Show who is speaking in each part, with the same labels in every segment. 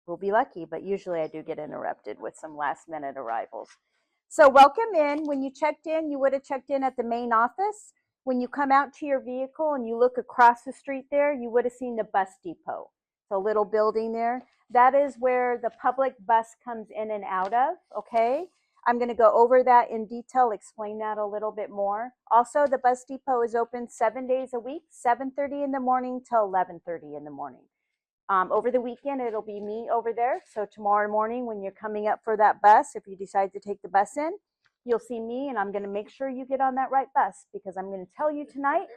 Speaker 1: We'll be lucky, but usually I do get interrupted with some last minute arrivals. So welcome in. When you checked in, you would have checked in at the main office. When you come out to your vehicle and you look across the street there, you would have seen the bus depot. It's a little building there. That is where the public bus comes in and out of, okay? I'm going to go over that in detail, explain that a little bit more. Also, the bus depot is open 7 days a week, 7:30 in the morning till 11:30 in the morning. Over the weekend, it'll be me over there. So tomorrow morning, when you're coming up for that bus, if you decide to take the bus in, you'll see me, and I'm going to make sure you get on that right bus, because I'm going to tell you tonight.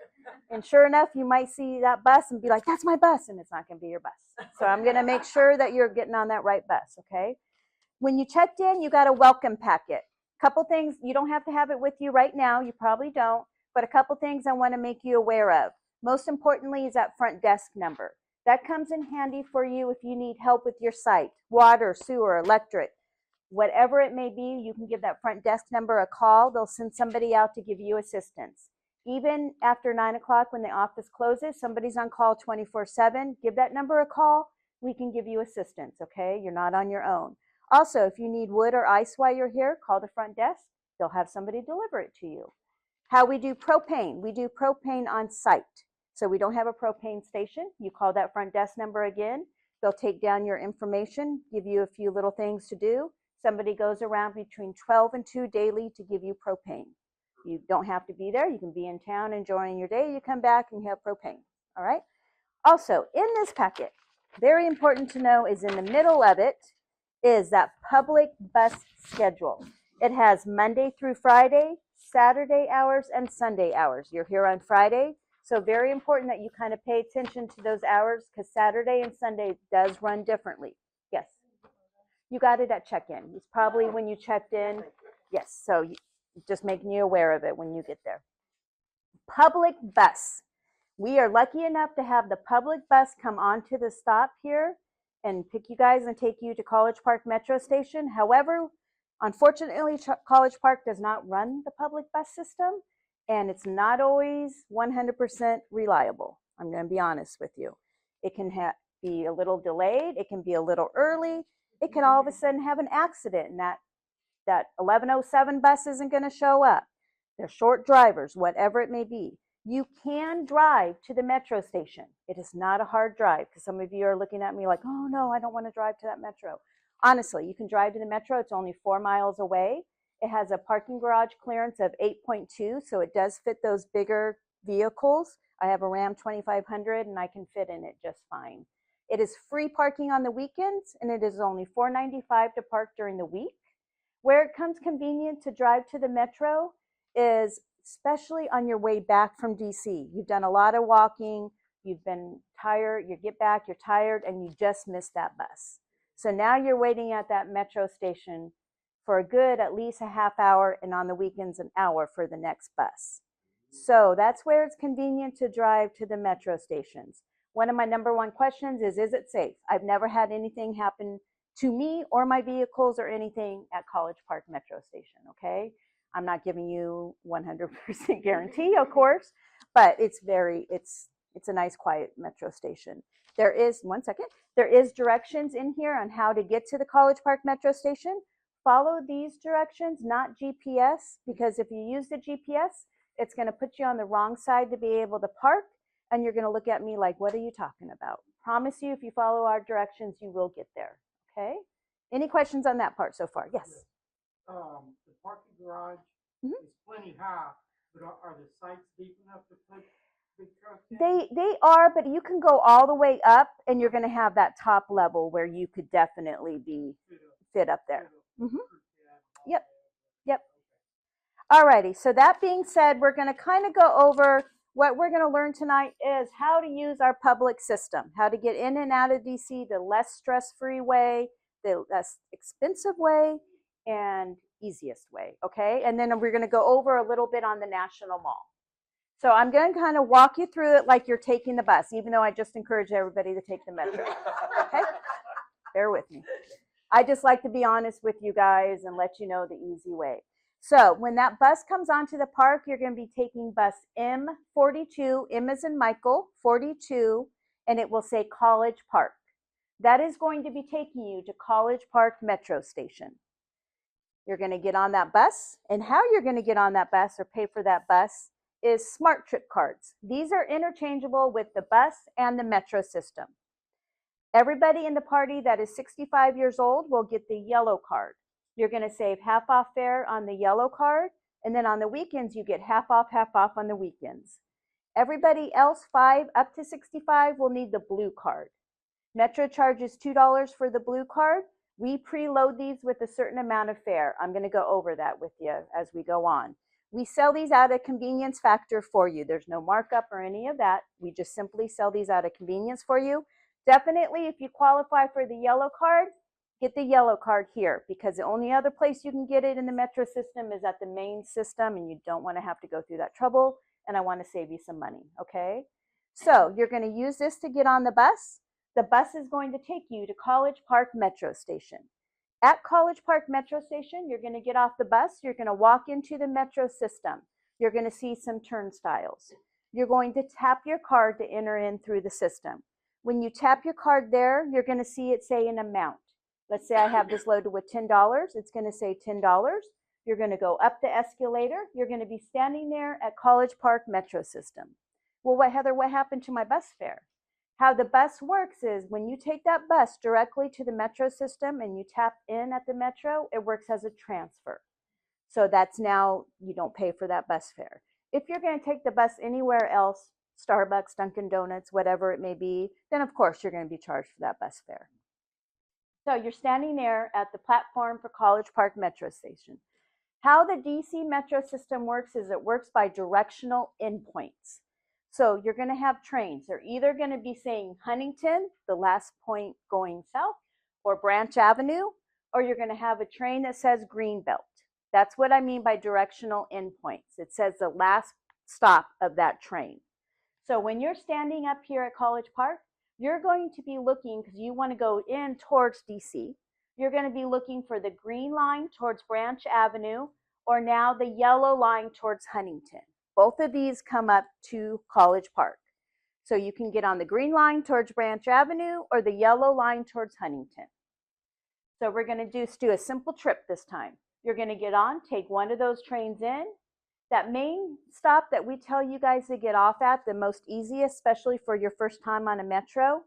Speaker 1: And sure enough, you might see that bus and be like, that's my bus, and it's not going to be your bus. So I'm going to make sure that you're getting on that right bus, okay? When you checked in, you got a welcome packet. Couple things, you don't have to have it with you right now. You probably don't, but a couple things I want to make you aware of. Most importantly is that front desk number. That comes in handy for you if you need help with your site, water, sewer, electric, whatever it may be. You can give that front desk number a call. They'll send somebody out to give you assistance. Even after 9 o'clock when the office closes, somebody's on call 24/7. Give that number a call. We can give you assistance, okay? You're not on your own. Also, if you need wood or ice while you're here, call the front desk. They'll have somebody deliver it to you. How we do propane. We do propane on site. So we don't have a propane station. You call that front desk number again. They'll take down your information, give you a few little things to do. Somebody goes around between 12 and 2 daily to give you propane. You don't have to be there. You can be in town enjoying your day. You come back and you have propane. All right. Also, in this packet, very important to know, is in the middle of it is that public bus schedule. It has Monday through Friday, Saturday hours, and Sunday hours. You're here on Friday. So very important that you kind of pay attention to those hours, because Saturday and Sunday does run differently. Yes. You got it at check-in. It's probably when you checked in. Yes. So just making you aware of it when you get there. Public bus. We are lucky enough to have the public bus come onto the stop here and pick you guys and take you to College Park Metro Station. However, unfortunately, College Park does not run the public bus system, and it's not always 100% reliable. I'm going to be honest with you. It can be a little delayed. It can be a little early. It can all of a sudden have an accident, and that 1107 bus isn't going to show up. They're short drivers, whatever it may be. You can drive to the metro station. It is not a hard drive, because some of you are looking at me like, oh no, I don't want to drive to that metro. Honestly, you can drive to the metro. It's only 4 miles away. It has a parking garage clearance of 8.2, so it does fit those bigger vehicles. I have a Ram 2500 and I can fit in it just fine. It is free parking on the weekends, and it is only $4.95 to park during the week. Where it comes convenient to drive to the metro is especially on your way back from DC. You've done a lot of walking, you've been tired, you get back, you're tired, and you just missed that bus. So now you're waiting at that metro station for a good at least a half hour, and on the weekends an hour for the next bus. So that's where it's convenient to drive to the metro stations. One of my number one questions is it safe? I've never had anything happen to me or my vehicles or anything at College Park Metro Station, okay? I'm not giving you 100% guarantee, of course, but it's a nice, quiet metro station. There is directions in here on how to get to the College Park Metro Station. Follow these directions, not GPS, because if you use the GPS, it's going to put you on the wrong side to be able to park, and you're going to look at me like, what are you talking about? Promise you, if you follow our directions, you will get there, okay? Any questions on that part so far? Yes.
Speaker 2: The parking garage is plenty high, but are the sites deep enough to put big trucks in?
Speaker 1: They are, but you can go all the way up, and you're going to have that top level where you could definitely be fit up there. Yep. Yep. Alrighty. So that being said, we're going to kind of go over what we're going to learn tonight is how to use our public system, how to get in and out of DC the less stress-free way, the less expensive way, and easiest way, okay? And then we're going to go over a little bit on the National Mall. So I'm going to kind of walk you through it like you're taking the bus, even though I just encourage everybody to take the metro, okay? Bear with me. I just like to be honest with you guys and let you know the easy way. So when that bus comes onto the park, you're going to be taking bus M42, M as in Michael, 42, and it will say College Park. That is going to be taking you to College Park Metro Station. You're going to get on that bus, and how you're going to get on that bus or pay for that bus is Smart Trip cards. These are interchangeable with the bus and the metro system. Everybody in the party that is 65 years old will get the yellow card. You're going to save half off fare on the yellow card, and then on the weekends you get half off on the weekends. Everybody else 5 up to 65 will need the blue card. Metro charges $2 for the blue card. We preload these with a certain amount of fare. I'm going to go over that with you as we go on. We sell these out of convenience factor for you. There's no markup or any of that. We just simply sell these out of convenience for you. Definitely, if you qualify for the yellow card, get the yellow card here, because the only other place you can get it in the metro system is at the main system, and you don't want to have to go through that trouble, and I want to save you some money, okay? So you're going to use this to get on the bus. The bus is going to take you to College Park Metro Station. At College Park Metro Station, you're going to get off the bus. You're going to walk into the metro system. You're going to see some turnstiles. You're going to tap your card to enter in through the system. When you tap your card there, you're going to see it say an amount. Let's say I have this loaded with $10. It's going to say $10. You're going to go up the escalator. You're going to be standing there at College Park Metro System. Well, Heather, what happened to my bus fare? How the bus works is when you take that bus directly to the metro system and you tap in at the metro, it works as a transfer. So that's now, you don't pay for that bus fare. If you're going to take the bus anywhere else, Starbucks, Dunkin' Donuts, whatever it may be, then of course you're going to be charged for that bus fare. So you're standing there at the platform for College Park Metro Station. How the DC Metro system works is it works by directional endpoints. So you're going to have trains. They're either going to be saying Huntington, the last point going south, or Branch Avenue, or you're going to have a train that says Greenbelt. That's what I mean by directional endpoints. It says the last stop of that train. So when you're standing up here at College Park, you're going to be looking, because you want to go in towards DC, you're going to be looking for the green line towards Branch Avenue, or now the yellow line towards Huntington. Both of these come up to College Park. So you can get on the green line towards Branch Avenue or the yellow line towards Huntington. So we're going to do a simple trip this time. You're going to get on, take one of those trains in. That main stop that we tell you guys to get off at, the most easiest, especially for your first time on a metro,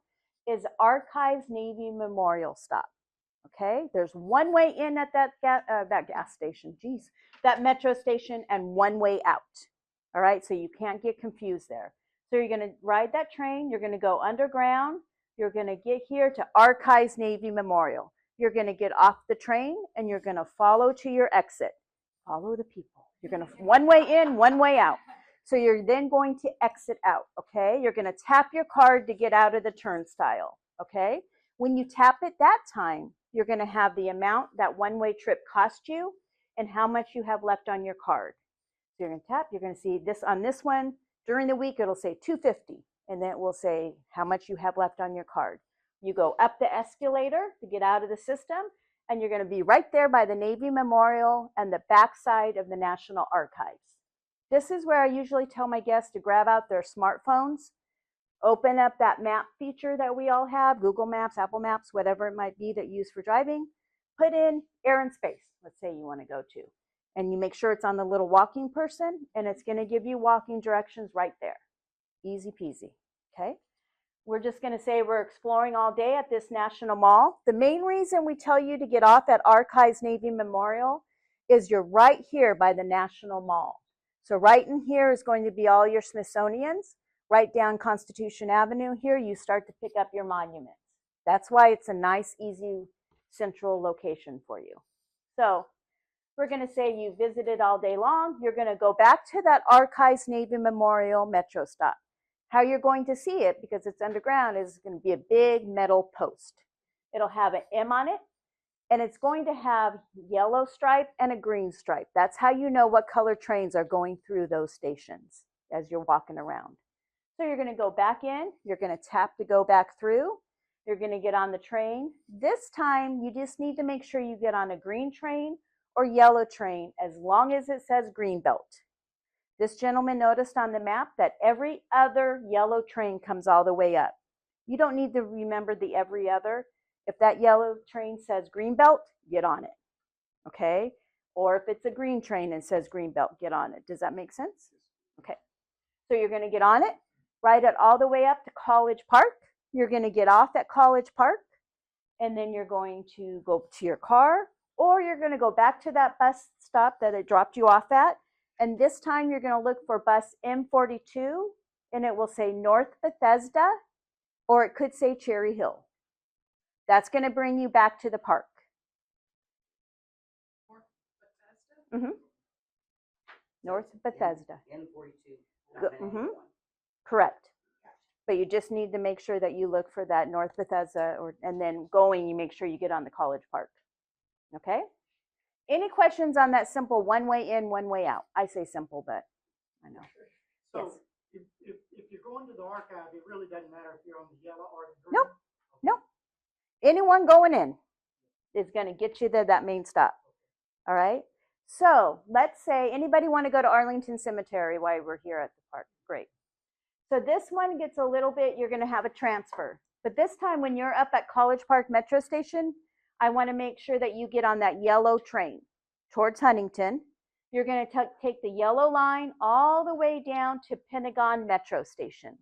Speaker 1: is Archives Navy Memorial Stop. Okay, there's one way in at that gas station, that metro station, and one way out. All right, so you can't get confused there. So you're going to ride that train, you're going to go underground, you're going to get here to Archives Navy Memorial. You're going to get off the train and you're going to follow to your exit. Follow the people. You're going to one way in, one way out. So you're then going to exit out, okay? You're going to tap your card to get out of the turnstile, okay? When you tap it that time, you're going to have the amount that one-way trip cost you and how much you have left on your card. So you're going to tap, you're going to see this on this one. During the week, it'll say $250, and then it will say how much you have left on your card. You go up the escalator to get out of the system, and you're going to be right there by the Navy Memorial and the backside of the National Archives. This is where I usually tell my guests to grab out their smartphones, open up that map feature that we all have, Google Maps, Apple Maps, whatever it might be that you use for driving, put in air and space, let's say you want to go to, and you make sure it's on the little walking person, and it's going to give you walking directions right there. Easy peasy, okay? We're just going to say we're exploring all day at this National Mall. The main reason we tell you to get off at Archives Navy Memorial is you're right here by the National Mall. So right in here is going to be all your Smithsonian's. Right down Constitution Avenue here, you start to pick up your monuments. That's why it's a nice, easy, central location for you. So we're going to say you visited all day long. You're going to go back to that Archives Navy Memorial Metro stop. How you're going to see it, because it's underground, is going to be a big metal post. It'll have an M on it, and it's going to have yellow stripe and a green stripe. That's how you know what color trains are going through those stations as you're walking around. So you're going to go back in, you're going to tap to go back through, you're going to get on the train. This time, you just need to make sure you get on a green train or yellow train as long as it says Greenbelt. This gentleman noticed on the map that every other yellow train comes all the way up. You don't need to remember the every other. If that yellow train says Greenbelt, get on it, okay? Or if it's a green train and says Greenbelt, get on it. Does that make sense? Okay. So you're going to get on it, ride it all the way up to College Park. You're going to get off at College Park, and then you're going to go to your car, or you're going to go back to that bus stop that it dropped you off at. And this time you're going to look for bus M42, and it will say North Bethesda, or it could say Cherry Hill. That's going to bring you back to the park. Mm-hmm. North Bethesda.
Speaker 3: N42.
Speaker 1: Correct. But you just need to make sure that you look for that North Bethesda, and then going, you make sure you get on the College Park. Okay? Any questions on that simple one way in, one way out? I say simple, but I know.
Speaker 2: So
Speaker 1: Yes.
Speaker 2: if you're going to the archive, it really doesn't matter if you're on the yellow or the green?
Speaker 1: Nope. Nope. Anyone going in is going to get you to that main stop. All right? So let's say, anybody want to go to Arlington Cemetery while we're here at the park? Great. So this one gets a little bit, you're going to have a transfer. But this time when you're up at College Park Metro Station, I want to make sure that you get on that yellow train towards Huntington. You're going to take the yellow line all the way down to Pentagon Metro Station.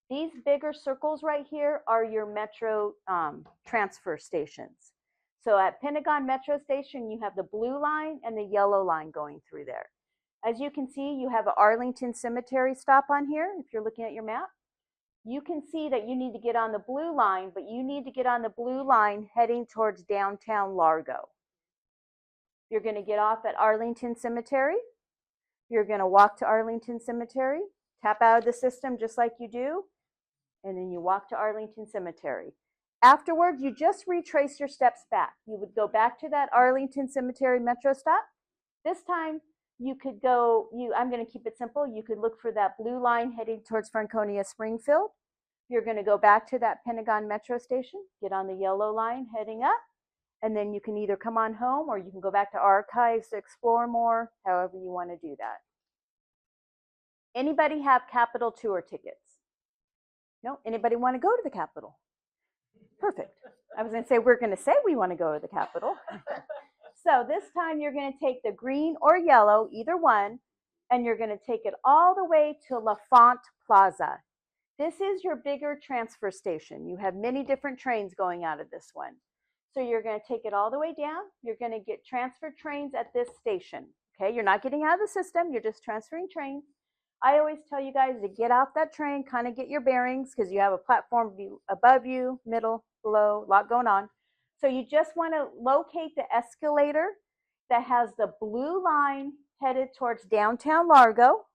Speaker 1: These bigger circles right here are your Metro transfer stations. So at Pentagon Metro Station, you have the blue line and the yellow line going through there. As you can see, you have an Arlington Cemetery stop on here, if you're looking at your map. You can see that you need to get on the blue line, but you need to get on the blue line heading towards downtown Largo. You're going to get off at Arlington Cemetery. You're going to walk to Arlington Cemetery, tap out of the system just like you do, and then you walk to Arlington Cemetery. Afterwards, you just retrace your steps back. You would go back to that Arlington Cemetery Metro stop. This time, you could go, I'm going to keep it simple. You could look for that blue line heading towards Franconia Springfield. You're going to go back to that Pentagon Metro Station, get on the yellow line heading up, and then you can either come on home or you can go back to archives to explore more, however you want to do that. Anybody have Capitol tour tickets? No? Anybody want to go to the Capitol? Perfect. I was going to say, we're going to say we want to go to the Capitol. So this time you're going to take the green or yellow, either one, and you're going to take it all the way to LaFont Plaza. This is your bigger transfer station. You have many different trains going out of this one. So you're going to take it all the way down. You're going to get transfer trains at this station. Okay, you're not getting out of the system. You're just transferring trains. I always tell you guys to get off that train, kind of get your bearings, because you have a platform above you, middle, below, a lot going on. So you just want to locate the escalator that has the blue line headed towards downtown Largo,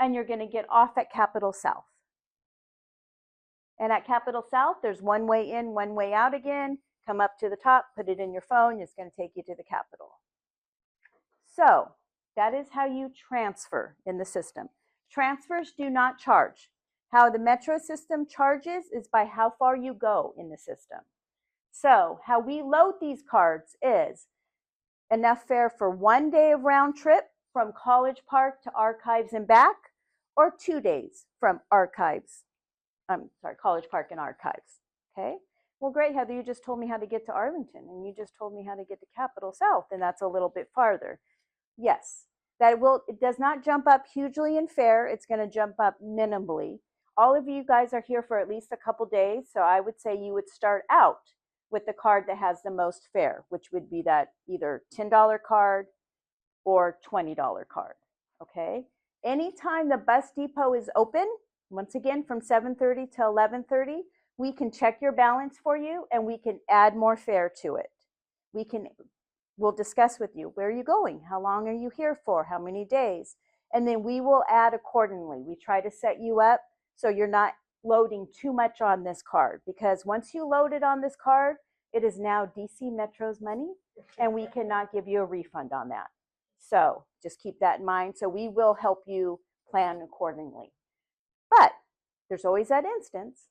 Speaker 1: and you're going to get off at Capitol South. And at Capitol South, there's one way in, one way out again. Come up to the top, put it in your phone. It's going to take you to the Capitol. So that is how you transfer in the system. Transfers do not charge. How the Metro system charges is by how far you go in the system. So how we load these cards is enough fare for 1 day of round trip from College Park to Archives and back, or 2 days from College Park and Archives. Okay? Well, great, Heather, you just told me how to get to Arlington, and you just told me how to get to Capitol South, and that's a little bit farther. Yes, it does not jump up hugely in fare. It's going to jump up minimally. All of you guys are here for at least a couple days, so I would say you would start out with the card that has the most fare, which would be that either $10 card or $20 card, okay? Anytime the bus depot is open, once again from 7:30 to 11:30, we can check your balance for you and we can add more fare to it. We'll discuss with you, where are you going? How long are you here for? How many days? And then we will add accordingly. We try to set you up so you're not loading too much on this card, because once you load it on this card, it is now DC Metro's money and we cannot give you a refund on that. So just keep that in mind. So we will help you plan accordingly. But there's always that instance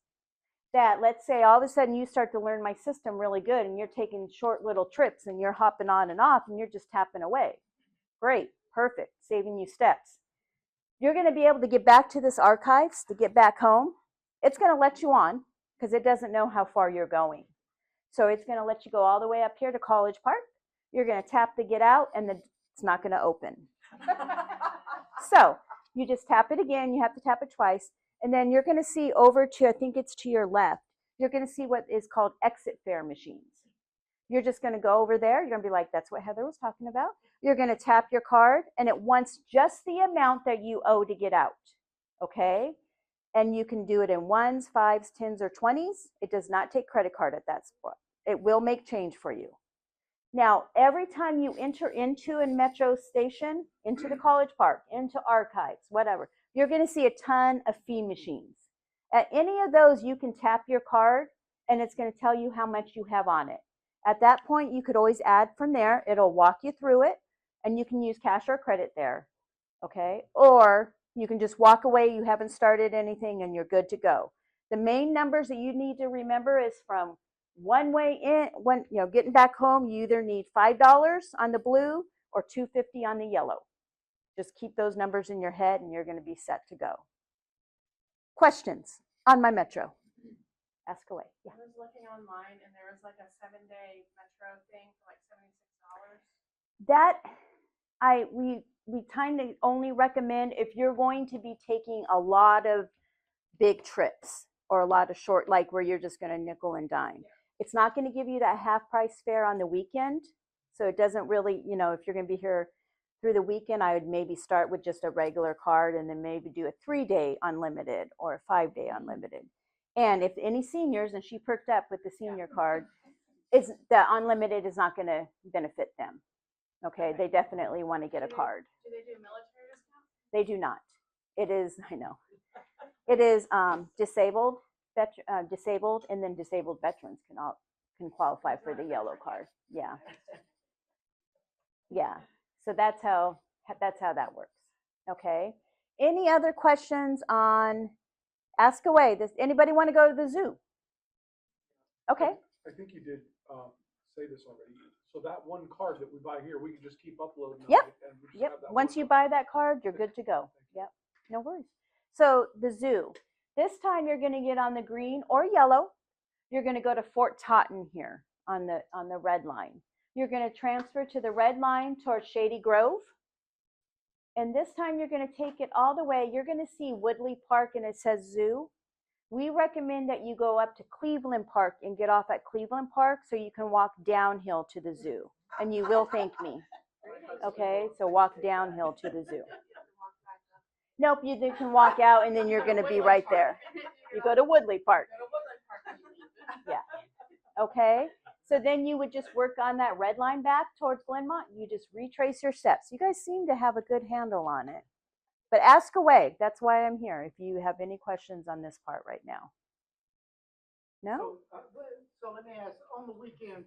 Speaker 1: that, let's say all of a sudden you start to learn my system really good and you're taking short little trips and you're hopping on and off and you're just tapping away. Great, perfect, saving you steps. You're going to be able to get back to this archives, to get back home. It's going to let you on because it doesn't know how far you're going. So it's going to let you go all the way up here to College Park. You're going to tap the get out, and it's not going to open. So you just tap it again. You have to tap it twice. And then you're going to see over to, I think it's to your left, you're going to see what is called exit fare machines. You're just going to go over there. You're going to be like, that's what Heather was talking about. You're going to tap your card, and it wants just the amount that you owe to get out. Okay? And you can do it in ones, fives, tens, or 20s. It does not take credit card at that spot. It will make change for you. Now, every time you enter into a metro station, into the College Park, into archives, whatever, you're going to see a ton of fee machines. At any of those, you can tap your card, and it's going to tell you how much you have on it. At that point, you could always add from there. It'll walk you through it, and you can use cash or credit there, okay? Or you can just walk away. You haven't started anything, and you're good to go. The main numbers that you need to remember is from one way in, when getting back home, you either need $5 on the blue or $2.50 on the yellow. Just keep those numbers in your head, and you're going to be set to go. Questions on my metro? Ask away. Yeah.
Speaker 4: I was looking online, and there was like a 7-day metro thing for like $76.
Speaker 1: That we kind of only recommend if you're going to be taking a lot of big trips or a lot of short, like where you're just going to nickel and dime.
Speaker 4: Yeah.
Speaker 1: It's not going to give you that half price fare on the weekend. So it doesn't really, if you're going to be here through the weekend, I would maybe start with just a regular card and then maybe do a 3-day unlimited or a 5-day unlimited. And if any seniors, and she perked up with the senior card, the unlimited is not going to benefit them. Okay, they definitely want to get a card.
Speaker 4: Do they do military discounts?
Speaker 1: They do not. It is, I know. It is disabled, and then disabled veterans can qualify for the yellow card. Yeah. Yeah. So that's how that works. Okay. Any other questions on Ask Away? Does anybody want to go to the zoo? Okay.
Speaker 5: I think you did say this already. So that one card that we buy here, we can just keep uploading.
Speaker 1: Yep.
Speaker 5: And we just
Speaker 1: Yep.
Speaker 5: have that
Speaker 1: Once
Speaker 5: one
Speaker 1: you
Speaker 5: card.
Speaker 1: buy that card, you're good to go. Yep. No worries. So the zoo. This time you're going to get on the green or yellow. You're going to go to Fort Totten here on the red line. You're going to transfer to the red line towards Shady Grove. And this time you're going to take it all the way. You're going to see Woodley Park and it says zoo. We recommend that you go up to Cleveland Park and get off at Cleveland Park so you can walk downhill to the zoo. And you will thank me. Okay, so walk downhill to the zoo. Nope, you can walk out and then you're going to be right there. You go to Woodley Park. Yeah. Okay. So then you would just work on that red line back towards Glenmont. You just retrace your steps. You guys seem to have a good handle on it. But ask away. That's why I'm here. If you have any questions on this part right now. No?
Speaker 2: So let me ask, on the weekend,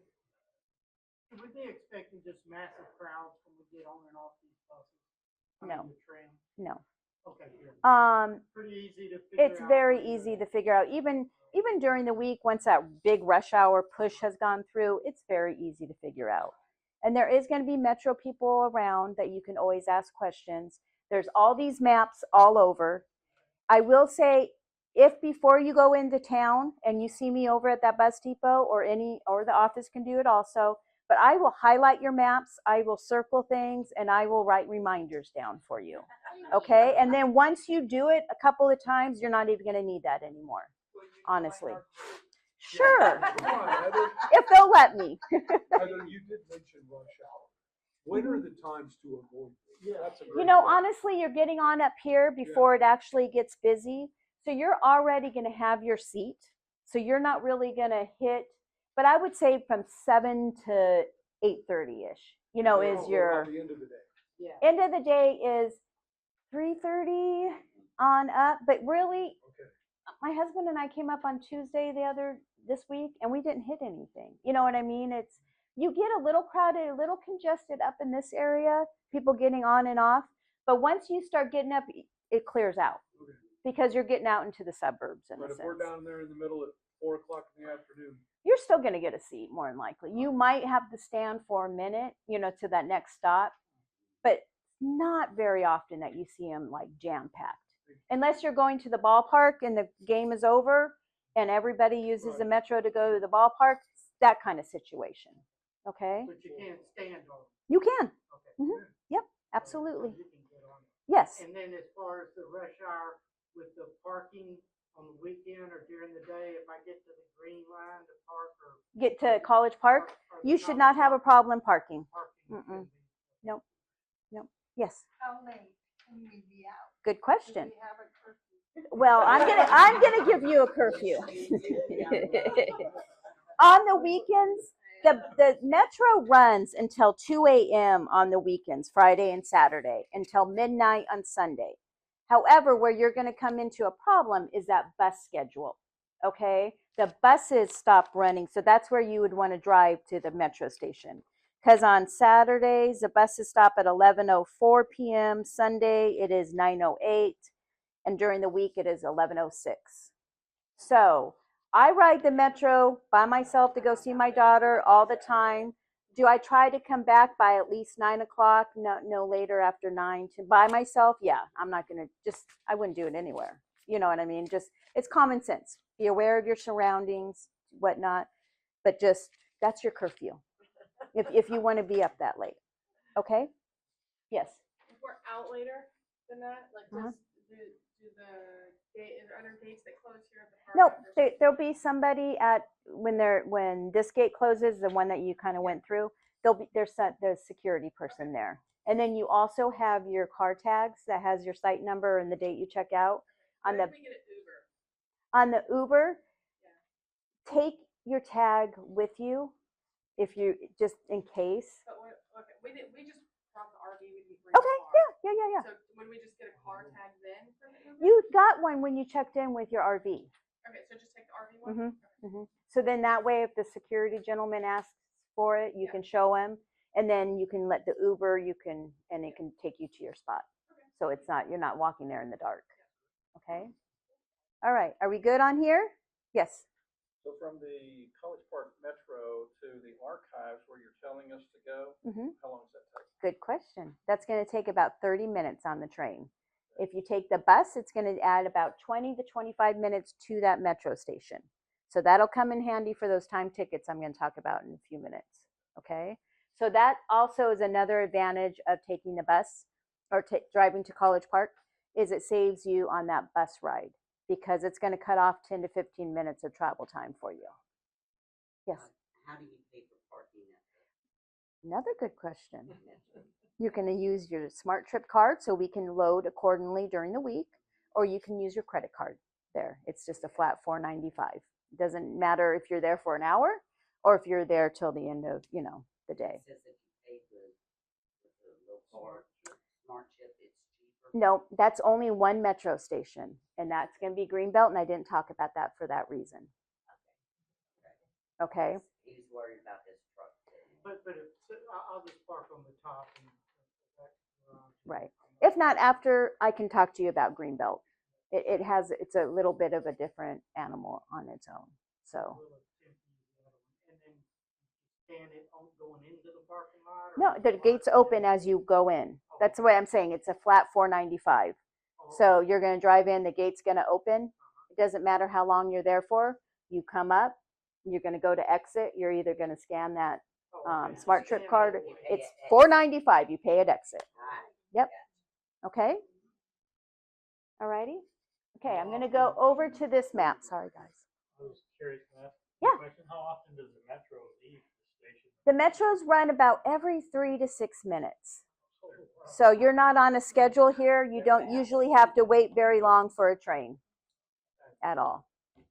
Speaker 2: should we be expecting just massive crowds when we get on and off these buses?
Speaker 1: No.
Speaker 2: The train?
Speaker 1: No.
Speaker 2: Okay, good.
Speaker 1: It's
Speaker 2: Pretty easy to figure out.
Speaker 1: very easy to figure out. Even during the week, once that big rush hour push has gone through, it's very easy to figure out. And there is going to be metro people around that you can always ask questions. There's all these maps all over. I will say, if before you go into town and you see me over at that bus depot or the office can do it also, but I will highlight your maps, I will circle things, and I will write reminders down for you. Okay? And then once you do it a couple of times, you're not even going to need that anymore, honestly. Sure.
Speaker 5: Come on, Heather.
Speaker 1: If they'll let me.
Speaker 5: Heather, you did mention rush hour. When are the times to avoid this? That's a great question.
Speaker 1: Honestly, you're getting on up here before it actually gets busy. So you're already going to have your seat. So you're not really going to hit, but I would say from 7 to 8:30-ish, is your
Speaker 5: the end of the day.
Speaker 3: Yeah.
Speaker 1: end of the day is 3:30 on up. But really,
Speaker 5: Okay.
Speaker 1: my husband and I came up on Tuesday this week, and we didn't hit anything. You know what I mean? You get a little crowded, a little congested up in this area, people getting on and off. But once you start getting up, it clears out
Speaker 5: Okay.
Speaker 1: because you're getting out into the suburbs in
Speaker 5: But
Speaker 1: a
Speaker 5: if we're
Speaker 1: sense.
Speaker 5: down there in the middle at 4 o'clock in the afternoon,
Speaker 1: You're still going to get a seat more than likely. You might have to stand for a minute, to that next stop, but not very often that you see them like jam packed. Unless you're going to the ballpark and the game is over and everybody uses the metro to go to the ballpark, that kind of situation. Okay?
Speaker 2: But you can't stand on it.
Speaker 1: You can.
Speaker 2: Okay.
Speaker 1: Mhm. Yep, absolutely.
Speaker 2: You can get on it.
Speaker 1: Yes.
Speaker 2: And then as far as the rush hour with the parking on the weekend or during the day, if I get to the green line to park or
Speaker 1: Get to College Park,
Speaker 2: or the
Speaker 1: you should
Speaker 2: College
Speaker 1: not have a
Speaker 2: Park
Speaker 1: problem parking.
Speaker 2: parking is gonna be-
Speaker 1: Nope. Nope. Yes.
Speaker 6: How late can we be out?
Speaker 1: Good
Speaker 6: Do
Speaker 1: question.
Speaker 6: we have a curfew?
Speaker 1: Well, I'm gonna give you a curfew. On the weekends, the metro runs until 2 a.m. on the weekends, Friday and Saturday, until midnight on Sunday. However, where you're going to come into a problem is that bus schedule. Okay, the buses stop running, so that's where you would want to drive to the metro station. Because on Saturdays the buses stop at 11:04 p.m. Sunday it is 9:08, and during the week it is 11:06. So I ride the metro by myself to go see my daughter all the time. Do I try to come back by at least 9 o'clock? No later after 9. By myself? Yeah, I'm not going to I wouldn't do it anywhere. You know what I mean? Just, it's common sense. Be aware of your surroundings, whatnot, but just, that's your curfew. If you want to be up that late. Okay? Yes.
Speaker 4: If we're out later than that, like,
Speaker 1: Uh-huh.
Speaker 4: do the gate, are there gates that close here at the park?
Speaker 1: Nope,
Speaker 4: after-
Speaker 1: there'll be somebody at when this gate closes, the one that you kind of went through. There's security person there, and then you also have your car tags that has your site number and the date you check out.
Speaker 4: What
Speaker 1: On
Speaker 4: if
Speaker 1: the
Speaker 4: we get an Uber?
Speaker 1: on the Uber,
Speaker 4: Yeah.
Speaker 1: take your tag with you if you just in case.
Speaker 4: But okay, we just brought the RV. We didn't bring
Speaker 1: Okay,
Speaker 4: the car.
Speaker 1: yeah.
Speaker 4: So would we just get a car tag then for the Uber?
Speaker 1: You got one when you checked in with your RV.
Speaker 4: Okay, so just take the RV one.
Speaker 1: Mhm.
Speaker 4: Okay.
Speaker 1: So then that way, if the security gentleman asks for it, you
Speaker 4: Yeah.
Speaker 1: can show him, and then you can let the Uber, and it can take you to your spot.
Speaker 4: Okay.
Speaker 1: So you're not walking there in the dark. Okay. All right. Are we good on here? Yes.
Speaker 7: So from the College Park Metro to the archives where you're telling us to go, how long does that take?
Speaker 1: Good question. That's going to take about 30 minutes on the train. If you take the bus, it's going to add about 20 to 25 minutes to that metro station. So that'll come in handy for those time tickets I'm going to talk about in a few minutes. Okay. So that also is another advantage of taking the bus or driving to College Park, is it saves you on that bus ride because it's going to cut off 10 to 15 minutes of travel time for you. Yes.
Speaker 3: How do you pay for parking at
Speaker 1: Another good question.
Speaker 3: the metro?
Speaker 1: You can use your Smart Trip card so we can load accordingly during the week, or you can use your credit card there. It's just a flat $4.95. It doesn't matter if you're there for an hour or if you're there till the end of, the day.
Speaker 3: It says if you pay the little card, smart chip, it's cheaper.
Speaker 1: No, that's only one metro station, and that's going to be Greenbelt, and I didn't talk about that for that reason. Okay?
Speaker 3: He was worried about his truck.
Speaker 2: But I'll just park on the top and back to the garage.
Speaker 1: Right. If not, after I can talk to you about Greenbelt. It's a little bit of a different animal on its own. So
Speaker 2: And then scan it going into the parking lot?
Speaker 1: no, the gates open as you go in. That's the way I'm saying. It's a flat $4.95. So you're going to drive in, the gate's going to open. It doesn't matter how long you're there for. You come up, you're going to go to exit. You're either going to scan that Smart Trip card. It's $4.95. You pay at exit. Yep. Okay. All righty. Okay, I'm going to go over to this map. Sorry, guys.
Speaker 8: I was curious to ask
Speaker 1: Yeah.
Speaker 8: a question. How often does the metro leave the station?
Speaker 1: The metros run about every 3 to 6 minutes. So you're not on a schedule here. You don't usually have to wait very long for a train at all.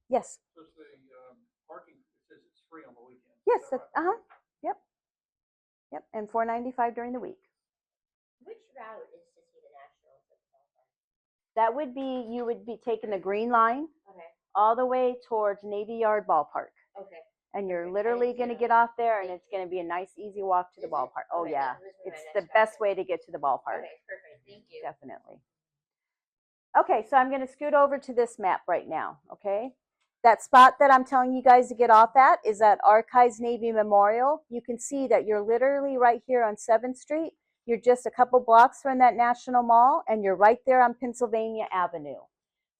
Speaker 1: Yes.
Speaker 7: Does the parking, it says it's free on the weekend?
Speaker 1: Yes. Yep. And $4.95 during the week.
Speaker 9: Which route is to see the National Football Park?
Speaker 1: That would be, you would be taking the green line
Speaker 9: Okay,
Speaker 1: all the way towards Navy Yard Ballpark.
Speaker 9: okay.
Speaker 1: And you're
Speaker 9: Perfect.
Speaker 1: literally
Speaker 9: Thank
Speaker 1: going to
Speaker 9: you.
Speaker 1: get off there, and it's going to be a nice, easy walk to the
Speaker 9: Is it?
Speaker 1: ballpark. Oh,
Speaker 9: Okay,
Speaker 1: yeah.
Speaker 9: that was my
Speaker 1: It's
Speaker 9: next
Speaker 1: the best
Speaker 9: question.
Speaker 1: way to get to the ballpark.
Speaker 9: Okay, perfect, thank you.
Speaker 1: Definitely. Okay, so I'm going to scoot over to this map right now, okay? That spot that I'm telling you guys to get off at is at Archives Navy Memorial. You can see that you're literally right here on 7th Street. You're just a couple blocks from that National Mall, and you're right there on Pennsylvania Avenue.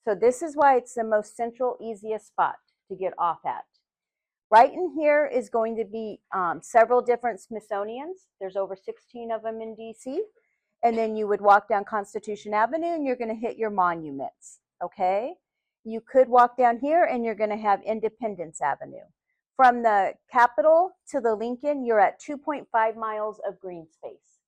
Speaker 1: So this is why it's the most central, easiest spot to get off at. Right in here is going to be several different Smithsonians. There's over 16 of them in DC. And then you would walk down Constitution Avenue and you're going to hit your monuments, okay? You could walk down here and you're going to have Independence Avenue. From the Capitol to the Lincoln, you're at 2.5 miles of green space.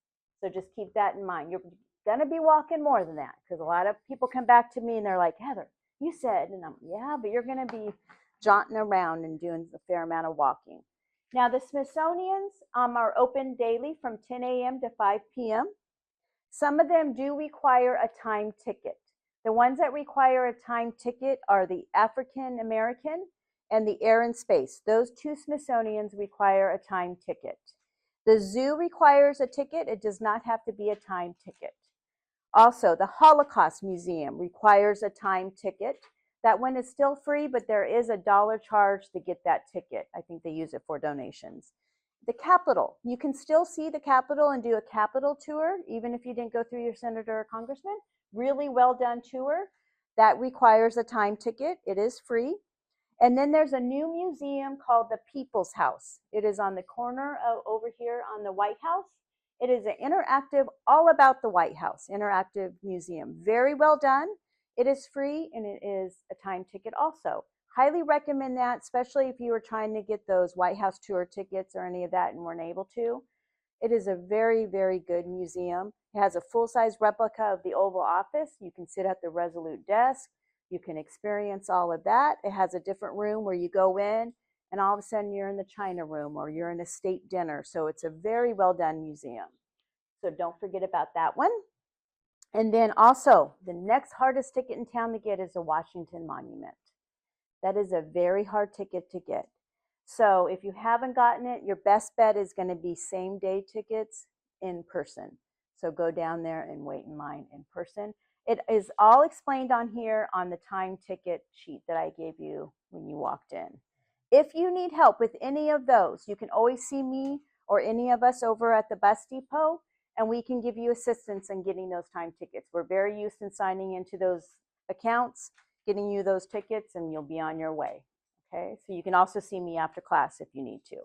Speaker 1: So just keep that in mind. You're going to be walking more than that because a lot of people come back to me and they're like, Heather, you said, and I'm, yeah, but you're going to be jaunting around and doing a fair amount of walking. Now, the Smithsonians are open daily from 10 a.m. to 5 p.m. Some of them do require a time ticket. The ones that require a time ticket are the African American and the Air and Space. Those two Smithsonians require a time ticket. The zoo requires a ticket. It does not have to be a time ticket. Also, the Holocaust Museum requires a time ticket. That one is still free, but there is a $1 charge to get that ticket. I think they use it for donations. The Capitol, you can still see the Capitol and do a Capitol tour, even if you didn't go through your senator or congressman. Really well done tour. That requires a time ticket. It is free. And then there's a new museum called the People's House. It is on the corner over here on the White House. It is an interactive, all about the White House, interactive museum. Very well done. It is free and it is a time ticket also. Highly recommend that, especially if you were trying to get those White House tour tickets or any of that and weren't able to. It is a very, very good museum. It has a full-size replica of the Oval Office. You can sit at the Resolute desk. You can experience all of that. It has a different room where you go in and all of a sudden you're in the China room or you're in a state dinner. So it's a very well done museum. So don't forget about that one. And then also, the next hardest ticket in town to get is the Washington Monument. That is a very hard ticket to get. So if you haven't gotten it, your best bet is going to be same day tickets in person. So go down there and wait in line in person. It is all explained on here on the time ticket sheet that I gave you when you walked in. If you need help with any of those, you can always see me or any of us over at the bus depot, and we can give you assistance in getting those time tickets. We're very used in signing into those accounts, getting you those tickets, and you'll be on your way. Okay, so you can also see me after class if you need to.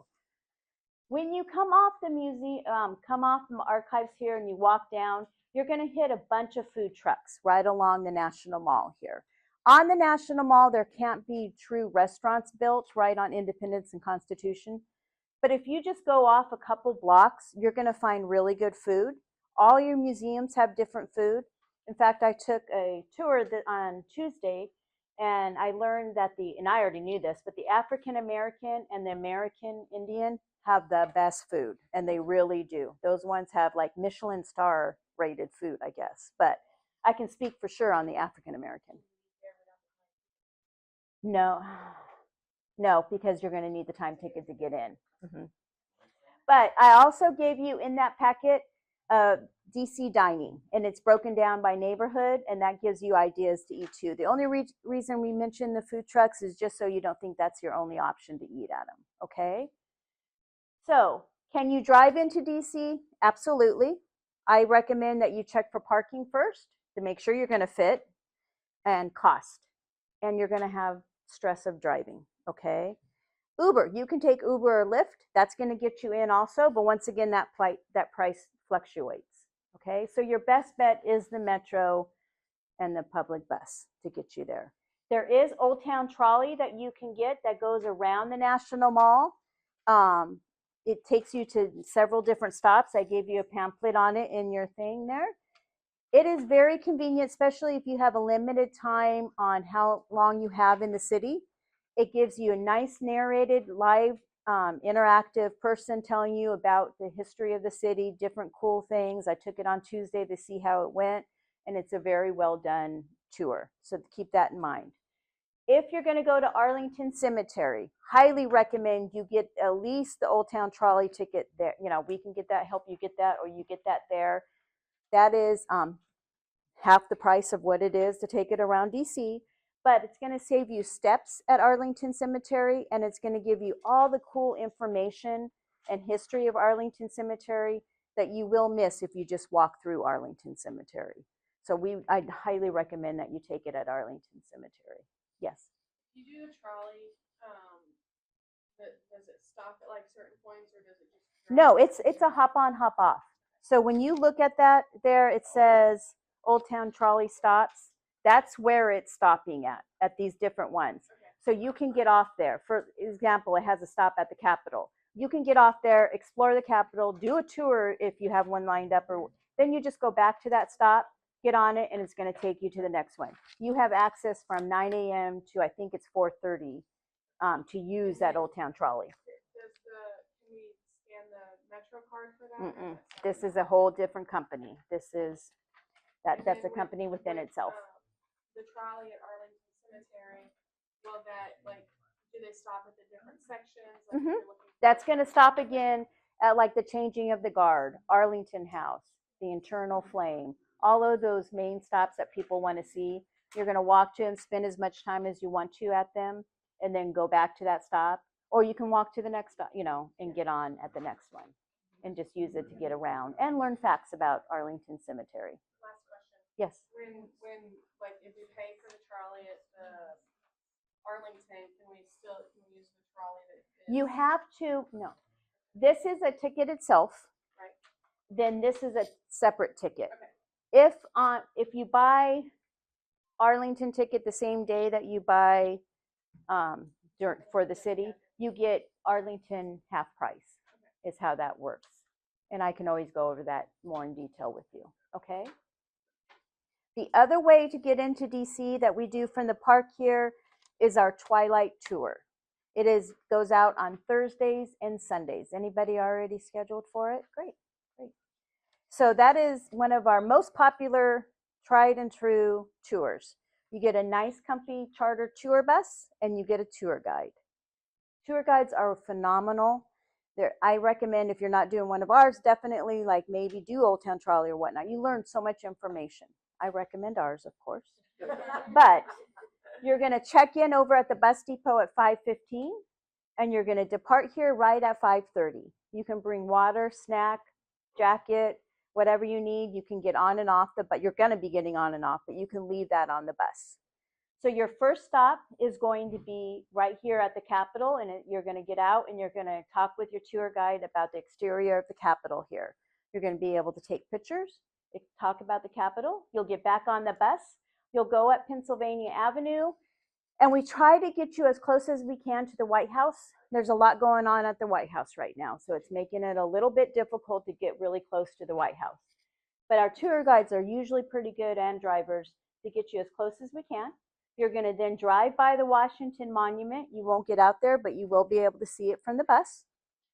Speaker 1: When you come off the museum, come off the archives here and you walk down, you're going to hit a bunch of food trucks right along the National Mall here. On the National Mall, there can't be true restaurants built right on Independence and Constitution. But if you just go off a couple blocks, you're going to find really good food. All your museums have different food. In fact, I took a tour on Tuesday, and I learned that and I already knew this, but the African American and the American Indian have the best food, and they really do. Those ones have like Michelin star rated food, I guess. But I can speak for sure on the African American. No, because you're going to need the time ticket to get in. But I also gave you in that packet DC dining, and it's broken down by neighborhood, and that gives you ideas to eat too. The only reason we mention the food trucks is just so you don't think that's your only option to eat at them, okay? So, can you drive into DC? Absolutely. I recommend that you check for parking first to make sure you're going to fit, and cost, and you're going to have stress of driving, okay? Uber, you can take Uber or Lyft. That's going to get you in also, but once again, that price fluctuates, okay? So your best bet is the Metro and the public bus to get you there. There is Old Town Trolley that you can get that goes around the National Mall. It takes you to several different stops. I gave you a pamphlet on it in your thing there. It is very convenient, especially if you have a limited time on how long you have in the city. It gives you a nice narrated, live, interactive person telling you about the history of the city, different cool things. I took it on Tuesday to see how it went, and it's a very well done tour. So keep that in mind. If you're going to go to Arlington Cemetery, highly recommend you get at least the Old Town Trolley ticket there. You know, we can get that, help you get that, or you get that there. That is half the price of what it is to take it around DC, but it's going to save you steps at Arlington Cemetery, and it's going to give you all the cool information and history of Arlington Cemetery that you will miss if you just walk through Arlington Cemetery. So I'd highly recommend that you take it at Arlington Cemetery. Yes?
Speaker 4: If you do the trolley, Does it stop at like certain points or does it just?
Speaker 1: No, it's a hop on, hop off. So when you look at that there, it says Old Town Trolley stops. That's where it's stopping at these different ones.
Speaker 4: Okay.
Speaker 1: So you can get off there. For example, it has a stop at the Capitol. You can get off there, explore the Capitol, do a tour if you have one lined up, or then you just go back to that stop, get on it, and it's going to take you to the next one. You have access from 9 a.m. to I think it's 4:30 to use that Old Town Trolley.
Speaker 4: Can we scan the Metro card for that?
Speaker 1: Mm-mm. This is a whole different company. That's a company within itself.
Speaker 4: The trolley at Arlington Cemetery, will that do they stop at the different sections? Like, if you're looking for-
Speaker 1: That's going to stop again at like the changing of the guard, Arlington House, the internal flame, all of those main stops that people want to see. You're going to walk to and spend as much time as you want to at them, and then go back to that stop, or you can walk to the next stop, and get on at the next one, and just use it to get around and learn facts about Arlington Cemetery.
Speaker 4: Last question.
Speaker 1: Yes.
Speaker 4: When if we pay for the trolley at Arlington, can we use the trolley that is?
Speaker 1: You have to, no. This is a ticket itself.
Speaker 4: Right.
Speaker 1: Then this is a separate ticket.
Speaker 4: Okay.
Speaker 1: If you buy Arlington ticket the same day that you buy for the city, you get Arlington half price. Is how that works. And I can always go over that more in detail with you. Okay. The other way to get into DC that we do from the park here is our Twilight Tour. It goes out on Thursdays and Sundays. Anybody already scheduled for it? Great. So that is one of our most popular tried and true tours. You get a nice comfy charter tour bus and you get a tour guide. Tour guides are phenomenal. I recommend, if you're not doing one of ours, definitely maybe do Old Town Trolley or whatnot. You learn so much information. I recommend ours, of course. But you're going to check in over at the bus depot at 5:15, and you're going to depart here right at 5:30. You can bring water, snack, jacket, whatever you need. You can get on and off but you're going to be getting on and off, but you can leave that on the bus. So your first stop is going to be right here at the Capitol, and you're going to get out and you're going to talk with your tour guide about the exterior of the Capitol here. You're going to be able to take pictures, talk about the Capitol. You'll get back on the bus. You'll go up Pennsylvania Avenue, and we try to get you as close as we can to the White House. There's a lot going on at the White House right now, so it's making it a little bit difficult to get really close to the White House. But our tour guides are usually pretty good, and drivers, to get you as close as we can. You're going to then drive by the Washington Monument. You won't get out there, but you will be able to see it from the bus.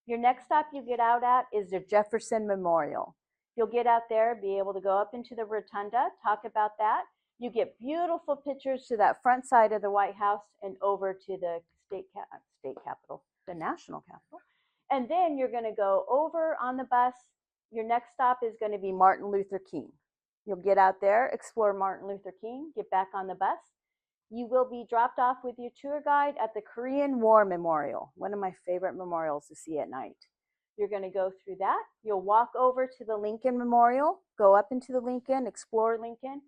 Speaker 1: Your next stop you get out at is the Jefferson Memorial. You'll get out there, be able to go up into the rotunda, talk about that. You get beautiful pictures to that front side of the White House and over to the state capitol, the national capitol. And then you're going to go over on the bus. Your next stop is going to be Martin Luther King. You'll get out there, explore Martin Luther King, get back on the bus. You will be dropped off with your tour guide at the Korean War Memorial, one of my favorite memorials to see at night. You're going to go through that. You'll walk over to the Lincoln Memorial, go up into the Lincoln, explore Lincoln,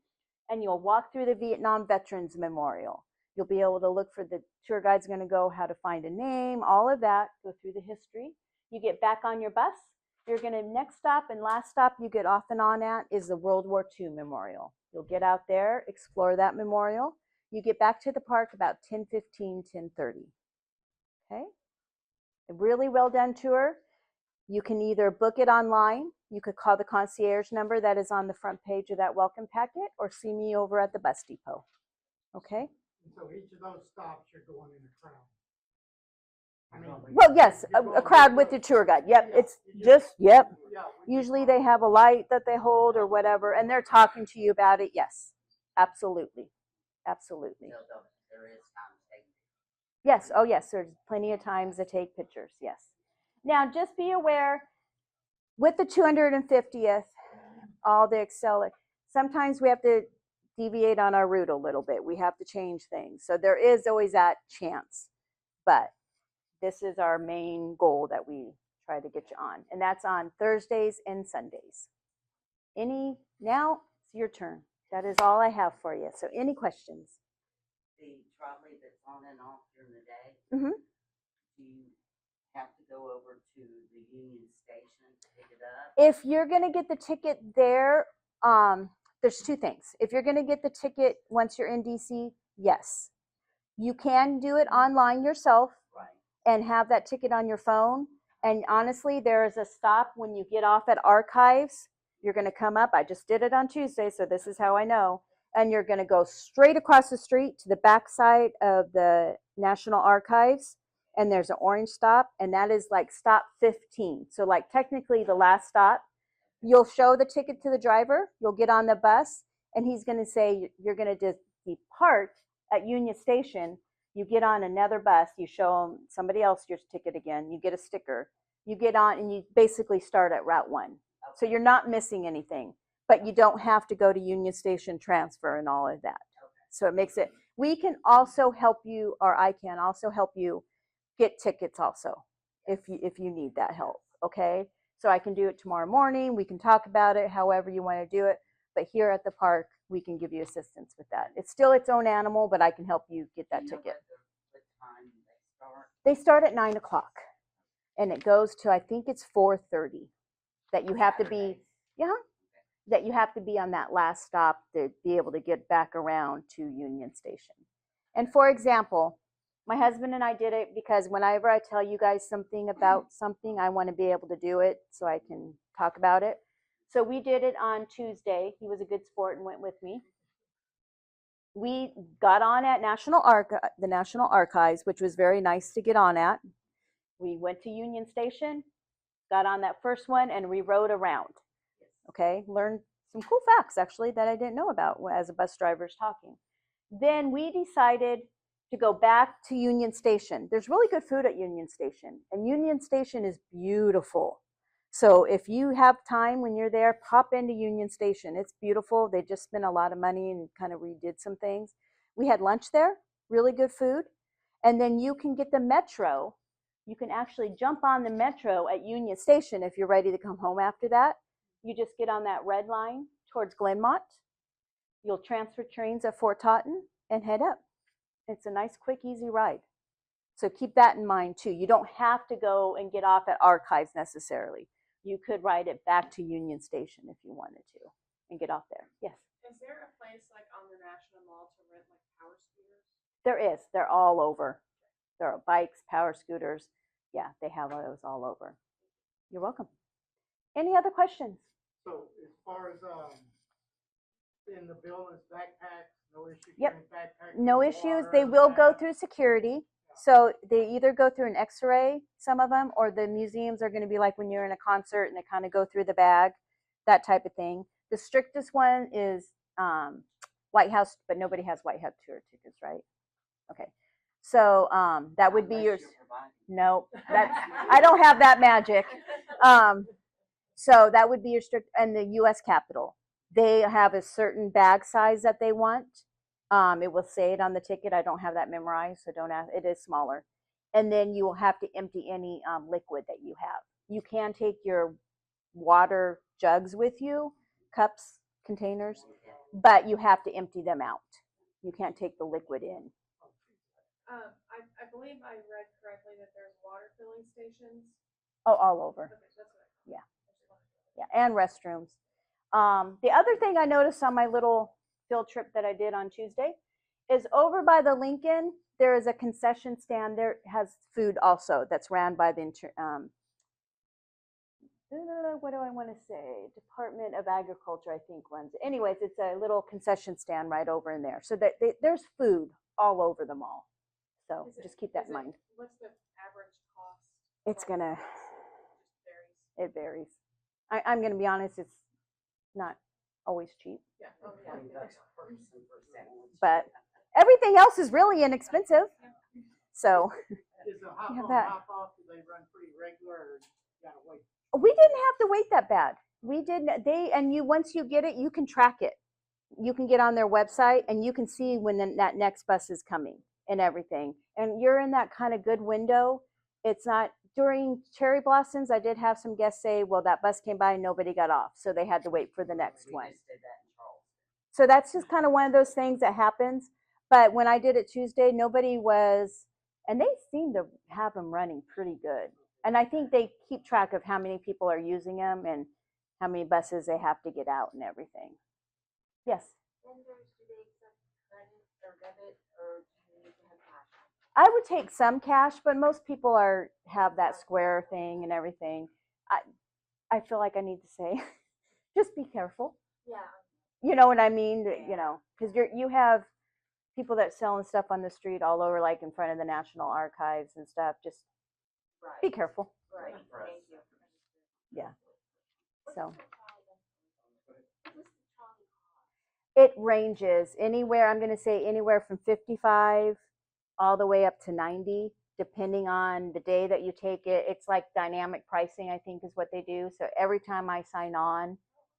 Speaker 1: and you'll walk through the Vietnam Veterans Memorial. You'll be able to look for the tour guide's going to go how to find a name, all of that, go through the history. You get back on your bus. You're going to, next stop and last stop you get off and on at is the World War II Memorial. You'll get out there, explore that memorial. You get back to the park about 10:15, 10:30. Okay? A really well done tour. You can either book it online. You could call the concierge number that is on the front page of that welcome packet, or see me over at the bus depot. Okay?
Speaker 2: And so each of those stops, you're going in a crowd.
Speaker 1: Well, yes, a crowd with your tour guide. Yep, it's just, yep. Usually they have a light that they hold or whatever, and they're talking to you about it. Yes, absolutely. Absolutely.
Speaker 3: So there is time to take.
Speaker 1: Yes, oh yes, there's plenty of times to take pictures, yes. Now, just be aware, with the 250th, all the sometimes we have to deviate on our route a little bit. We have to change things. So there is always that chance. But this is our main goal that we try to get you on. And that's on Thursdays and Sundays. Now it's your turn. That is all I have for you. So any questions?
Speaker 3: The trolley that's on and off during the day,
Speaker 1: Mm-hmm.
Speaker 3: do you go over to the Union Station to pick it up?
Speaker 1: If you're going to get the ticket there, there's two things. If you're going to get the ticket once you're in DC, yes. You can do it online yourself
Speaker 3: Right.
Speaker 1: and have that ticket on your phone. And honestly, there is a stop when you get off at Archives. You're going to come up. I just did it on Tuesday, so this is how I know. And you're going to go straight across the street to the backside of the National Archives. And there's an orange stop, and that is like stop 15. So like technically the last stop. You'll show the ticket to the driver. You'll get on the bus, and he's going to say you're going to depart at Union Station. You get on another bus. You show them somebody else your ticket again. You get a sticker. You get on, and you basically start at Route 1. So you're not missing anything, but you don't have to go to Union Station transfer and all of that. So it makes it, we can also help you, or I can also help you get tickets also if you need that help, okay? So I can do it tomorrow morning. We can talk about it however you want to do it. But here at the park, we can give you assistance with that. It's still its own animal, but I can help you get that ticket.
Speaker 3: What time they start?
Speaker 1: They start at 9 o'clock, and it goes to, I think it's 4:30. That you have to be, that you have to be on that last stop to be able to get back around to Union Station. And for example, my husband and I did it because whenever I tell you guys something about something, I want to be able to do it so I can talk about it. So we did it on Tuesday. He was a good sport and went with me. We got on at the National Archives, which was very nice to get on at. We went to Union Station, got on that first one, and we rode around. Okay, learned some cool facts actually that I didn't know about as a bus driver is talking. Then we decided to go back to Union Station. There's really good food at Union Station, and Union Station is beautiful. So if you have time when you're there, pop into Union Station. It's beautiful. They just spent a lot of money and kind of redid some things. We had lunch there, really good food. And then you can get the metro. You can actually jump on the metro at Union Station if you're ready to come home after that. You just get on that red line towards Glenmont. You'll transfer trains at Fort Totten and head up. It's a nice, quick, easy ride. So keep that in mind too. You don't have to go and get off at Archives necessarily. You could ride it back to Union Station if you wanted to and get off there. Yes?
Speaker 4: Is there a place like on the National Mall to rent like power scooters?
Speaker 1: There is. They're all over. There are bikes, power scooters. Yeah, they have those all over. You're welcome. Any other questions?
Speaker 2: So as far as, in the buildings, backpacks, no issues
Speaker 1: Yep.
Speaker 2: carrying backpacks?
Speaker 1: No
Speaker 2: with
Speaker 1: issues.
Speaker 2: water
Speaker 1: They
Speaker 2: and
Speaker 1: will go
Speaker 2: that?
Speaker 1: through security. So they either go through an x-ray, some of them, or the museums are going to be like when you're in a concert and they kind of go through the bag, that type of thing. The strictest one is White House, but nobody has White House tour tickets, right? Okay. So that would be
Speaker 3: Unless
Speaker 1: yours.
Speaker 3: you're providing.
Speaker 1: No, that's, I don't have that magic. So that would be your strict, and the U.S. Capitol. They have a certain bag size that they want. It will say it on the ticket. I don't have that memorized, so don't ask. It is smaller. And then you will have to empty any liquid that you have. You can take your water jugs with you, cups, containers, but you have to empty them out. You can't take the liquid in.
Speaker 4: I believe I read correctly that there's water filling stations.
Speaker 1: Oh, all over.
Speaker 4: Okay, that's what I
Speaker 1: Yeah. Yeah, and restrooms. The other thing I noticed on my little field trip that I did on Tuesday is over by the Lincoln, there is a concession stand. There has food also that's ran by the what do I want to say? Department of Agriculture, I think, runs it. Anyways, it's a little concession stand right over in there. So that there's food all over the mall. So just keep that in mind.
Speaker 4: What's the average cost?
Speaker 1: It's gonna,
Speaker 4: Just varies.
Speaker 1: it varies. I'm gonna be honest, it's not always cheap,
Speaker 4: Yeah. Oh, yeah.
Speaker 3: $20 per person for a sandwich.
Speaker 1: but everything else is really inexpensive. So
Speaker 2: Is the hop
Speaker 1: You have
Speaker 2: on,
Speaker 1: that.
Speaker 2: hop off, do they run pretty regular or you gotta wait?
Speaker 1: we didn't have to wait that bad. We didn't. Once you get it, you can track it. You can get on their website and you can see when that next bus is coming and everything. And you're in that kind of good window. It's not during cherry blossoms. I did have some guests say, well, that bus came by and nobody got off, so they had to wait for the next
Speaker 3: We
Speaker 1: one.
Speaker 3: just did that in Charleston.
Speaker 1: So that's just kind of one of those things that happens. But when I did it Tuesday, nobody was, and they seemed to have them running pretty good. And I think they keep track of how many people are using them and how many buses they have to get out and everything. Yes.
Speaker 4: Vendors, do they accept credit or debit, or do you need to have cash?
Speaker 1: I would take some cash, but most people have that square thing and everything. I feel like I need to say, just be careful.
Speaker 4: Yeah.
Speaker 1: You know what I mean? You know, because you have people that selling stuff on the street all over, like in front of the National Archives and stuff. Just
Speaker 4: Right.
Speaker 1: be careful.
Speaker 4: Right. Thank you.
Speaker 1: Yeah. So
Speaker 4: What does the trolley cost?
Speaker 1: it ranges anywhere. I'm going to say anywhere from 55 all the way up to 90, depending on the day that you take it. It's like dynamic pricing, I think, is what they do. So every time I sign on,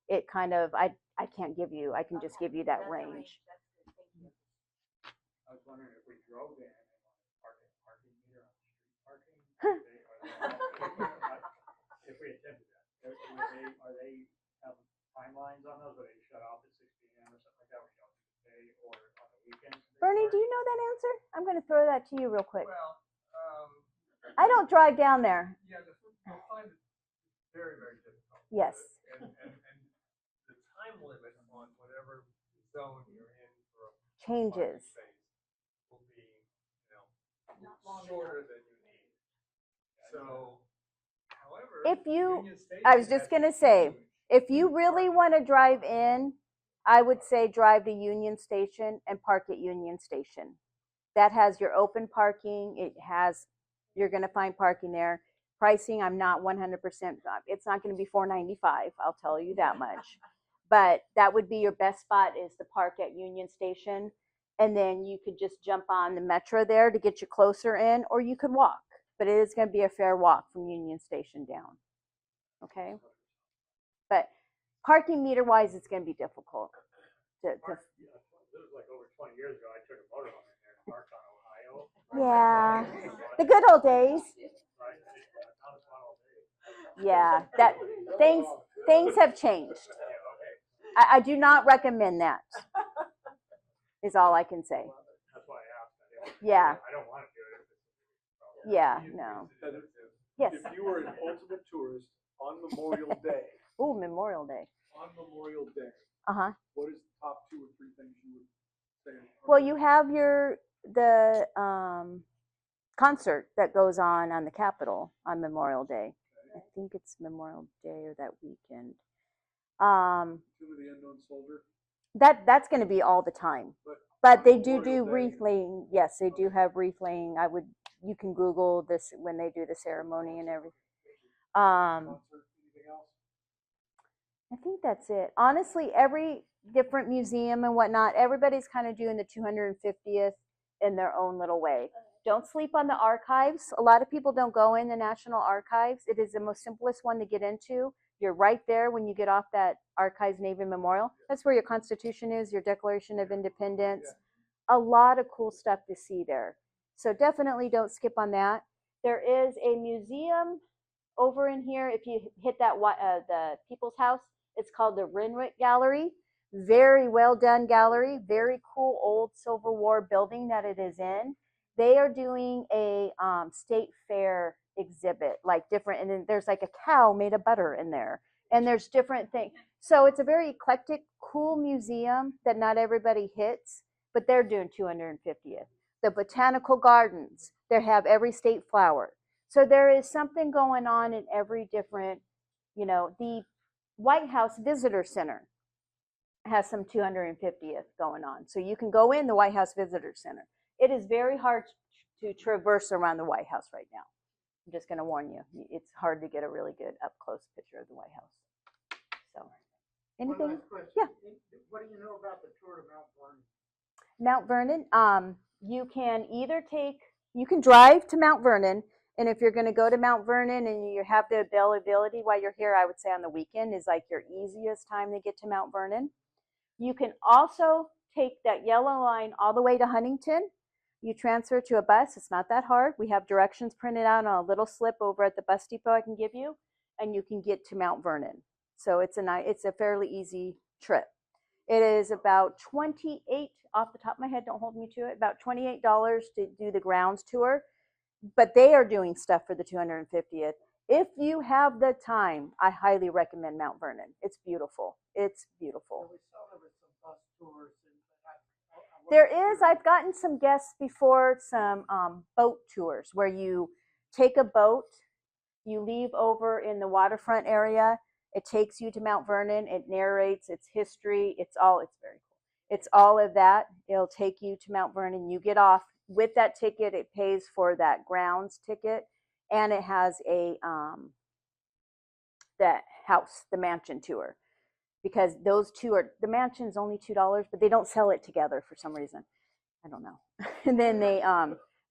Speaker 1: it kind of I can't give you. I can just give you that
Speaker 4: That's a
Speaker 1: range.
Speaker 4: That's good. Thank you.
Speaker 7: I was wondering if we drove in and wanted parking meter on street parking, if we attempted that, are they have timelines on those, where they shut off at 6 p.m. or something like that, where you don't need to pay, or on the weekends?
Speaker 1: Bernie, do you know that answer? I'm going to throw that to you real quick.
Speaker 5: Well,
Speaker 1: I don't drive down there.
Speaker 5: yeah, you'll find it very, very difficult.
Speaker 1: Yes.
Speaker 5: And the time limit on whatever zone you're in for a
Speaker 1: Changes.
Speaker 5: parking space will be, shorter than you need. So, however,
Speaker 1: If you,
Speaker 5: Union Station
Speaker 1: I was just
Speaker 5: has
Speaker 1: going to say,
Speaker 5: huge
Speaker 1: if you really want to drive in, I would say drive to Union Station and park at Union Station. That has your open parking. You're going to find parking there. Pricing, I'm not 100%. It's not going to be $4.95. I'll tell you that much. But that would be your best spot, is to park at Union Station. And then you could just jump on the metro there to get you closer in, or you could walk. But it is going to be a fair walk from Union Station down. Okay? But parking meter wise, it's going to be difficult.
Speaker 8: This was like over 20 years ago. I took a motor home in there and parked on Ohio.
Speaker 1: Yeah, the good old days.
Speaker 8: Right? Not as fun all day.
Speaker 1: Yeah, that things have changed. I do not recommend that. Is all I can say.
Speaker 8: That's why I asked.
Speaker 1: Yeah.
Speaker 8: I don't want to do it.
Speaker 1: Yeah, no. Yes.
Speaker 5: If you were an ultimate tourist on Memorial Day,
Speaker 1: Ooh, Memorial Day.
Speaker 5: what is the top 2 or 3 things you would say?
Speaker 1: Well, you have the concert that goes on the Capitol on Memorial Day. I think it's Memorial Day or that weekend.
Speaker 5: Tomb of the Unknown Soldier?
Speaker 1: That's going to be all the time. But they do wreath laying. Yes, they do have wreath laying. You can Google this when they do the ceremony and everything.
Speaker 5: Anything else?
Speaker 1: I think that's it. Honestly, every different museum and whatnot, everybody's kind of doing the 250th in their own little way. Don't sleep on the archives. A lot of people don't go in the National Archives. It is the most simplest one to get into. You're right there when you get off that Archives Navy Memorial. That's where your Constitution is, your Declaration of Independence. A lot of cool stuff to see there. So definitely don't skip on that. There is a museum over in here. If you hit that the People's House, it's called the Renwick Gallery. Very well done gallery. Very cool old Civil War building that it is in. They are doing a state fair exhibit, like different, and then there's like a cow made of butter in there, and there's different things. So it's a very eclectic, cool museum that not everybody hits, but they're doing 250th. The botanical gardens, they have every state flower. So there is something going on in every different, the White House Visitor Center has some 250th going on. So you can go in the White House Visitor Center. It is very hard to traverse around the White House right now. I'm just going to warn you. It's hard to get a really good up-close picture of the White House. So, anything?
Speaker 2: One last question.
Speaker 1: Yeah.
Speaker 2: What do you know about the tour to Mount Vernon?
Speaker 1: Mount Vernon, you can drive to Mount Vernon, and if you're going to go to Mount Vernon and you have the availability while you're here, I would say on the weekend is like your easiest time to get to Mount Vernon. You can also take that yellow line all the way to Huntington. You transfer to a bus. It's not that hard. We have directions printed out on a little slip over at the bus depot I can give you, and you can get to Mount Vernon. So it's a fairly easy trip. It is about $28, off the top of my head, don't hold me to it, about $28 to do the grounds tour. but they are doing stuff for the 250th. If you have the time, I highly recommend Mount Vernon. It's beautiful. It's beautiful.
Speaker 2: We saw there was some bus tours and I
Speaker 1: There
Speaker 2: wasn't
Speaker 1: is.
Speaker 2: sure.
Speaker 1: I've gotten some guests before, some boat tours where you take a boat, you leave over in the waterfront area. It takes you to Mount Vernon. It narrates its history. It's very cool. It's all of that. It'll take you to Mount Vernon. You get off with that ticket. It pays for that grounds ticket, and it has a that house, the mansion tour, because those two are the mansion's only $2, but they don't sell it together for some reason. I don't know. And then they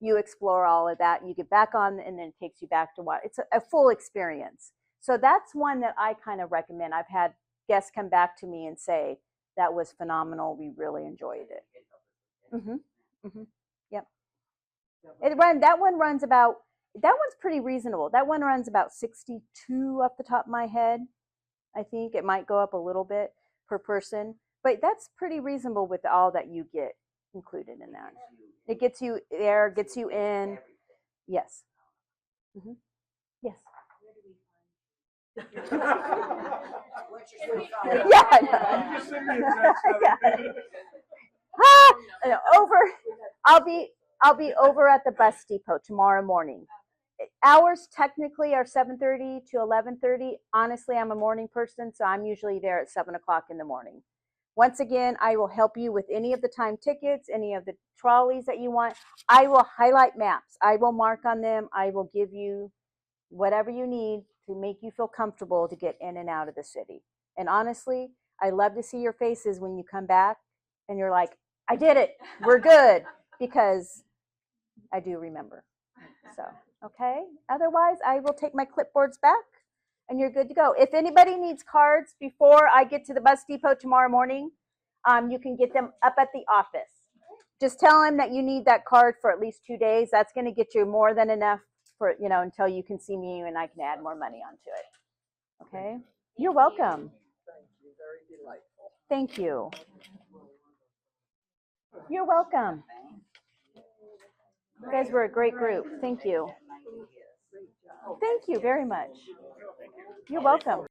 Speaker 1: you explore all of that. You get back on, and then it takes you back to what it's a full experience. So that's one that I kind of recommend. I've had guests come back to me and say that was phenomenal. We really enjoyed it. Yep. That one runs about. That one's pretty reasonable. That one runs about 62 off the top of my head. I think it might go up a little bit per person, but that's pretty reasonable with all that you get included in that. It gets you there, gets you in. Yes. Yes.
Speaker 3: What's your
Speaker 1: Yeah. I
Speaker 5: You just send me a text.
Speaker 1: Over. I'll be over at the bus depot tomorrow morning. Hours technically are 7:30 to 11:30. Honestly, I'm a morning person, so I'm usually there at 7 o'clock in the morning. Once again, I will help you with any of the time tickets, any of the trolleys that you want. I will highlight maps. I will mark on them. I will give you whatever you need to make you feel comfortable to get in and out of the city. And honestly, I love to see your faces when you come back and you're like, I did it. We're good. Because I do remember. So, okay. Otherwise, I will take my clipboards back and you're good to go. If anybody needs cards before I get to the bus depot tomorrow morning, you can get them up at the office. Just tell them that you need that card for at least 2 days. That's going to get you more than enough for, until you can see me and I can add more money onto it. Okay? You're welcome.
Speaker 5: Thank you, very delightful.
Speaker 1: Thank you. You're welcome. You guys were a great group. Thank you. Thank you very much. You're welcome.